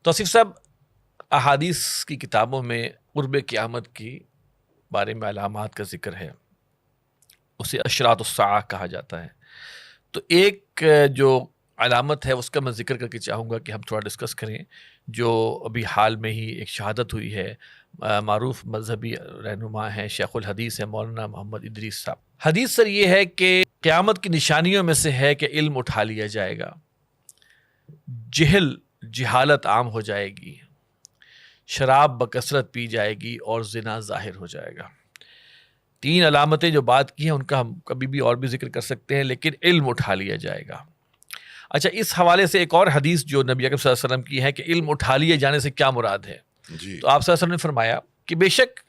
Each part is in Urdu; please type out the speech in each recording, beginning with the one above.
توصیف صاحب، احادیث کی کتابوں میں قرب قیامت کی بارے میں علامات کا ذکر ہے، اسے اشراط الساعہ کہا جاتا ہے. تو ایک جو علامت ہے اس کا میں ذکر کر کے چاہوں گا کہ ہم تھوڑا ڈسکس کریں، جو ابھی حال میں ہی ایک شہادت ہوئی ہے. معروف مذہبی رہنما ہیں، شیخ الحدیث ہیں مولانا محمد ادریس صاحب. حدیث سر یہ ہے کہ قیامت کی نشانیوں میں سے ہے کہ علم اٹھا لیا جائے گا، جہالت عام ہو جائے گی، شراب بکثرت پی جائے گی اور زنا ظاہر ہو جائے گا. 3 علامتیں جو بات کی ہیں ان کا ہم کبھی بھی اور بھی ذکر کر سکتے ہیں، لیکن علم اٹھا لیا جائے گا. اچھا، اس حوالے سے ایک اور حدیث جو نبی اکرم صلی اللہ علیہ وسلم کی ہے کہ علم اٹھا لیے جانے سے کیا مراد ہے. جی. تو آپ صلی اللہ علیہ وسلم نے فرمایا کہ بے شک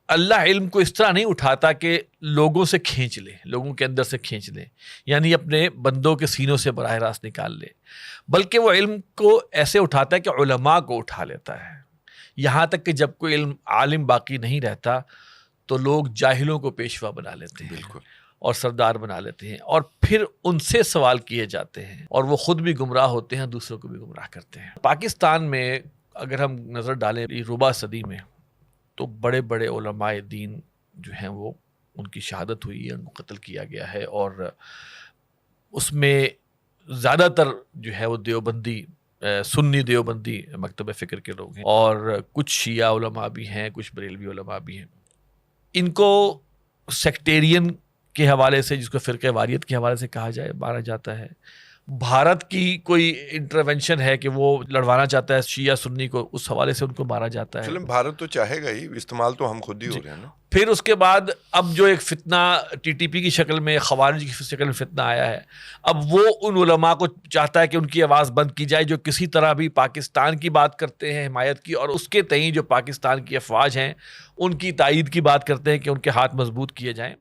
اللہ علم کو اس طرح نہیں اٹھاتا کہ لوگوں سے کھینچ لے، لوگوں کے اندر سے کھینچ لے، یعنی اپنے بندوں کے سینوں سے براہ راست نکال لے، بلکہ وہ علم کو ایسے اٹھاتا ہے کہ علماء کو اٹھا لیتا ہے. یہاں تک کہ جب کوئی عالم باقی نہیں رہتا تو لوگ جاہلوں کو پیشوا بنا لیتے ہیں، بالکل، اور سردار بنا لیتے ہیں، اور پھر ان سے سوال کیے جاتے ہیں، اور وہ خود بھی گمراہ ہوتے ہیں، دوسروں کو بھی گمراہ کرتے ہیں. پاکستان میں اگر ہم نظر ڈالیں ربع صدی میں، تو بڑے بڑے علماء دین جو ہیں وہ ان کی شہادت ہوئی ہے، ان کو قتل کیا گیا ہے، اور اس میں زیادہ تر جو ہے وہ دیوبندی سنی دیوبندی مکتب فکر کے لوگ ہیں، اور کچھ شیعہ علماء بھی ہیں، کچھ بریلوی علماء بھی ہیں. ان کو سیکٹیرین کے حوالے سے، جس کو فرقہ واریت کے حوالے سے کہا جائے، مارا جاتا ہے. بھارت کی کوئی انٹروینشن ہے کہ وہ لڑوانا چاہتا ہے شیعہ سنی کو، اس حوالے سے ان کو مارا جاتا ہے. فلم بھارت تو چاہے گا ہی، استعمال تو ہم خود ہی ہو رہے ہیں نا. پھر اس کے بعد اب جو ایک فتنہ ٹی ٹی پی کی شکل میں، خوارج کی شکل میں فتنہ آیا ہے، اب وہ ان علماء کو چاہتا ہے کہ ان کی آواز بند کی جائے جو کسی طرح بھی پاکستان کی بات کرتے ہیں، حمایت کی، اور اس کے تئیں جو پاکستان کی افواج ہیں ان کی تائید کی بات کرتے ہیں کہ ان کے ہاتھ مضبوط کیے جائیں.